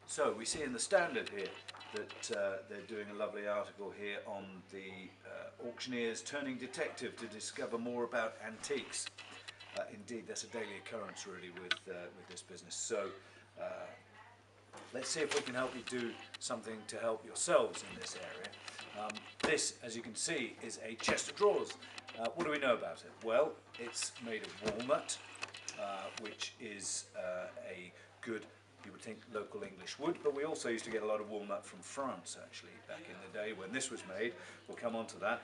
So we see in the Standard here that they're doing a lovely article here on the auctioneers turning detective to discover more about antiques. Indeed, that's a daily occurrence really with this business. So let's see if we can help you do something to help yourselves in this area. This, as you can see, is a chest of drawers. What do we know about it? Well, it's made of walnut, which is a good, you would think, local English wood, but we also used to get a lot of walnut from France actually back in the day when this was made. We'll come on to that.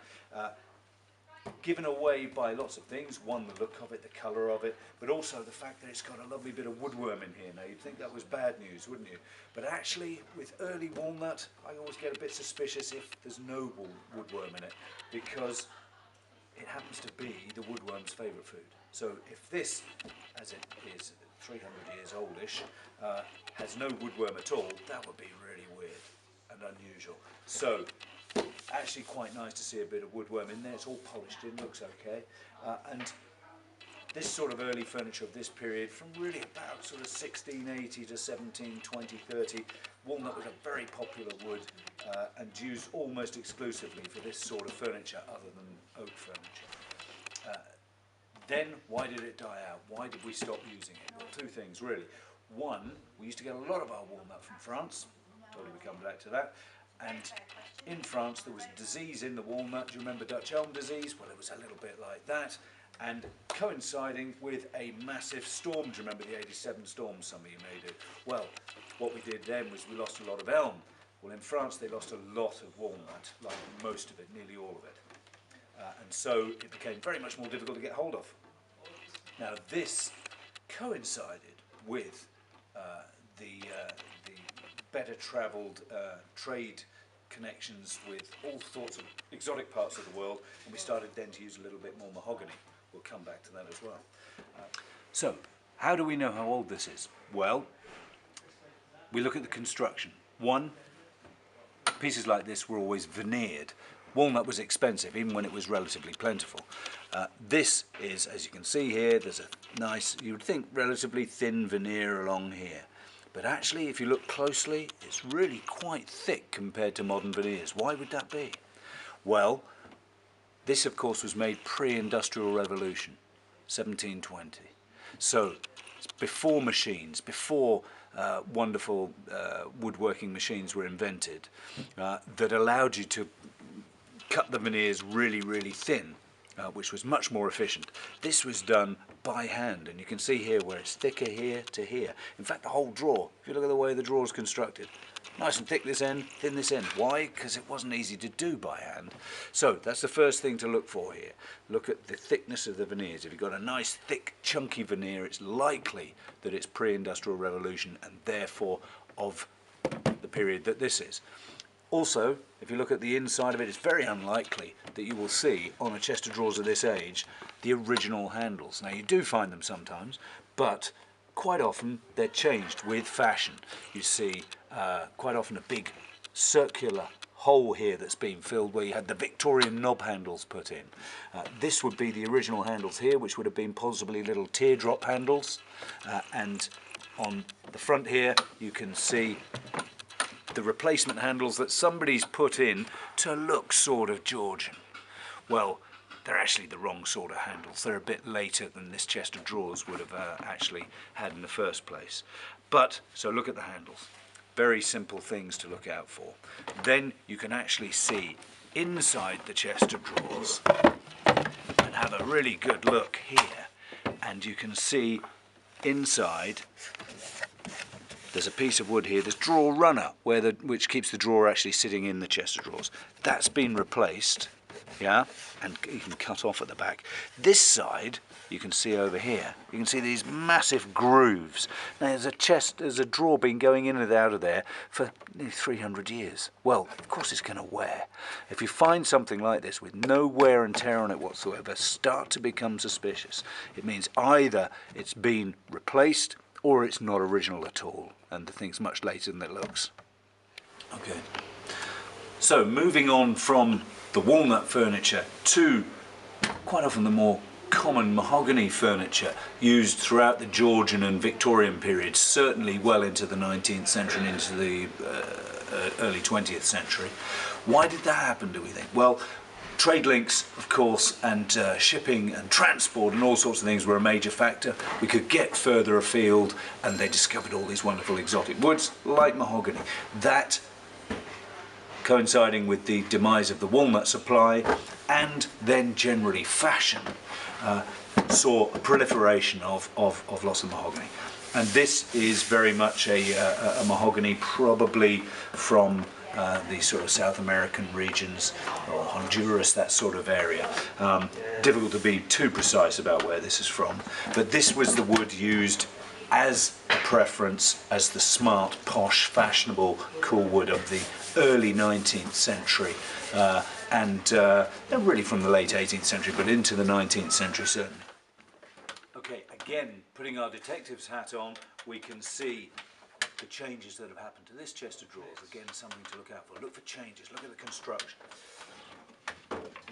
Given away by lots of things, one, the look of it, the colour of it, but also the fact that it's got a lovely bit of woodworm in here. Now you'd think that was bad news, wouldn't you? But actually with early walnut I always get a bit suspicious if there's no woodworm in it, because it happens to be the woodworm's favourite food. So if this, as it is 300 years oldish, has no woodworm at all, that would be really weird and unusual. So actually quite nice to see a bit of woodworm in there. It's all polished in, looks okay. And this sort of early furniture of this period, from really about sort of 1680 to 1720, 30, walnut was a very popular wood and used almost exclusively for this sort of furniture other than oak furniture. Then why did it die out? Why did we stop using it? Well, two things really. One, we used to get a lot of our walnut from France. Totally we come back to that. And in France there was disease in the walnut. Do you remember Dutch elm disease? Well, it was a little bit like that. And coinciding with a massive storm. Do you remember the 87 storm, some of you may do? Well, what we did then was we lost a lot of elm. Well, in France they lost a lot of walnut, like most of it, nearly all of it. And so it became very much more difficult to get hold of. Now this coincided with the better travelled trade connections with all sorts of exotic parts of the world, and we started then to use a little bit more mahogany. We'll come back to that as well. So how do we know how old this is? Well, we look at the construction. One, pieces like this were always veneered. Walnut was expensive, even when it was relatively plentiful. This is, as you can see here, there's a nice, you would think, relatively thin veneer along here. But actually, if you look closely, it's really quite thick compared to modern veneers. Why would that be? Well, this, of course, was made pre-industrial revolution, 1720. So, it's before machines, before wonderful woodworking machines were invented, that allowed you to cut the veneers really, really thin, which was much more efficient. This was done by hand, and you can see here where it's thicker here to here. In fact, the whole drawer, if you look at the way the drawer is constructed, nice and thick this end, thin this end. Why? Because it wasn't easy to do by hand. So that's the first thing to look for here. Look at the thickness of the veneers. If you've got a nice, thick, chunky veneer, it's likely that it's pre-industrial revolution and therefore of the period that this is. Also, if you look at the inside of it, it's very unlikely that you will see on a chest of drawers of this age the original handles. Now, you do find them sometimes, but quite often they're changed with fashion. You see quite often a big circular hole here that's been filled where you had the Victorian knob handles put in. This would be the original handles here, which would have been possibly little teardrop handles. And on the front here, you can see the replacement handles that somebody's put in to look sort of Georgian. Well, they're actually the wrong sort of handles. They're a bit later than this chest of drawers would have actually had in the first place. But, so look at the handles. Very simple things to look out for. Then you can actually see inside the chest of drawers and have a really good look here. And you can see inside there's a piece of wood here, this drawer runner, which keeps the drawer actually sitting in the chest of drawers. That's been replaced, yeah, and you can cut off at the back. This side, you can see over here, you can see these massive grooves. Now there's a drawer been going in and out of there for nearly 300 years. Well, of course it's going to wear. If you find something like this with no wear and tear on it whatsoever, start to become suspicious. It means either it's been replaced or it's not original at all, and the thing's much later than it looks. Okay, so moving on from the walnut furniture to quite often the more common mahogany furniture used throughout the Georgian and Victorian periods, certainly well into the 19th century and into the early 20th century. Why did that happen, do we think? Well, trade links, of course, and shipping and transport and all sorts of things were a major factor. We could get further afield, and they discovered all these wonderful exotic woods like mahogany. That coinciding with the demise of the walnut supply, and then generally fashion, saw a proliferation of lots of mahogany. And this is very much a mahogany, probably from the sort of South American regions, or Honduras, that sort of area. Difficult to be too precise about where this is from, but this was the wood used as a preference, as the smart, posh, fashionable, cool wood of the early 19th century, and really from the late 18th century, but into the 19th century certainly. Okay, again, putting our detective's hat on, we can see the changes that have happened to this chest of drawers. Again, something to look out for. Look for changes, look at the construction.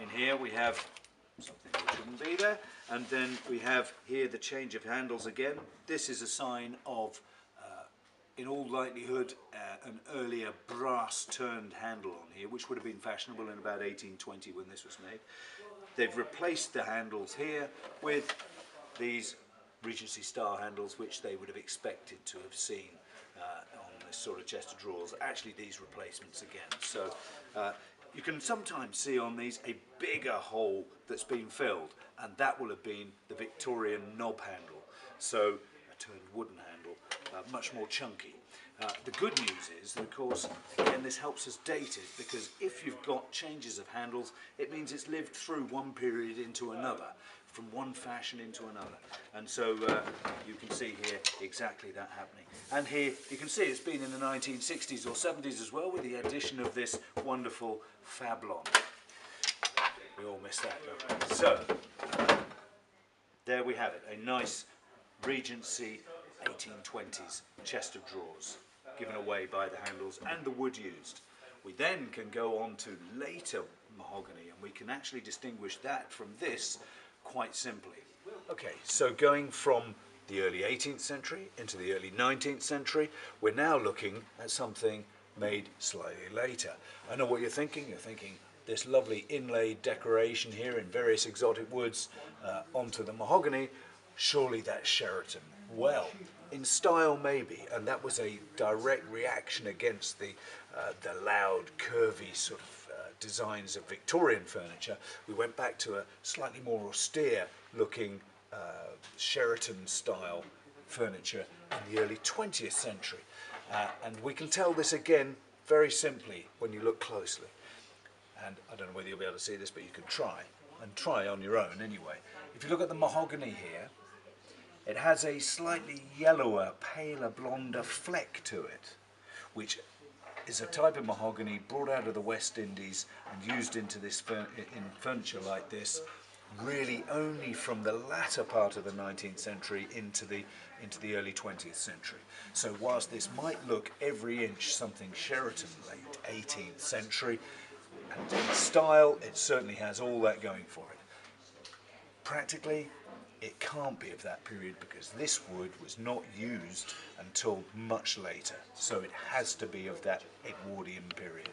In here we have something that shouldn't be there, and then we have here the change of handles again. This is a sign of, in all likelihood, an earlier brass turned handle on here, which would have been fashionable in about 1820 when this was made. They've replaced the handles here with these Regency style handles, which they would have expected to have seen on this sort of chest of drawers. Actually, these replacements again. So you can sometimes see on these a bigger hole that's been filled, and that will have been the Victorian knob handle. So a turned wooden handle, much more chunky. The good news is that, of course, again, this helps us date it, because if you've got changes of handles, it means it's lived through one period into another, from one fashion into another. And so you can see here exactly that happening. And here you can see it's been in the 1960s or 70s as well, with the addition of this wonderful fablon. We all miss that, don't we? So there we have it, a nice Regency 1820s chest of drawers, given away by the handles and the wood used. We then can go on to later mahogany, and we can actually distinguish that from this quite simply. Okay, so going from the early 18th century into the early 19th century, we're now looking at something made slightly later. I know what you're thinking. You're thinking this lovely inlaid decoration here in various exotic woods onto the mahogany. Surely that's Sheraton. Well, in style maybe, and that was a direct reaction against the loud, curvy sort of designs of Victorian furniture. We went back to a slightly more austere looking Sheraton style furniture in the early 20th century. And we can tell this again very simply when you look closely. And I don't know whether you'll be able to see this, but you can try, and try on your own anyway. If you look at the mahogany here, it has a slightly yellower, paler, blonder fleck to it, which is a type of mahogany brought out of the West Indies and used into this in furniture like this, really only from the latter part of the 19th century into the early 20th century. So whilst this might look every inch something Sheraton late 18th century, and in style it certainly has all that going for it. Practically, it can't be of that period, because this wood was not used until much later, so it has to be of that Edwardian period.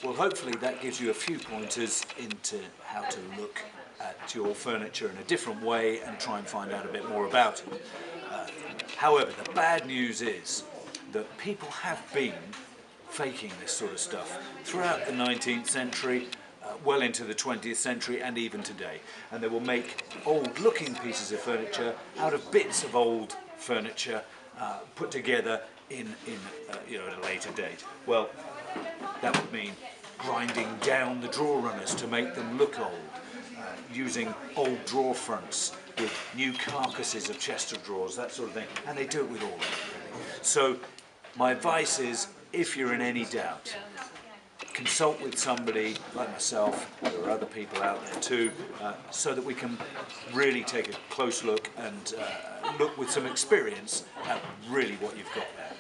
Well, hopefully that gives you a few pointers into how to look at your furniture in a different way and try and find out a bit more about it. However, the bad news is that people have been faking this sort of stuff throughout the 19th century, well into the 20th century, and even today. And they will make old-looking pieces of furniture out of bits of old furniture put together in at a later date. Well, that would mean grinding down the drawer runners to make them look old, using old drawer fronts with new carcasses of chest of drawers, that sort of thing. And they do it with all of it, really. So my advice is, if you're in any doubt, consult with somebody like myself. There are other people out there too, so that we can really take a close look and look with some experience at really what you've got there.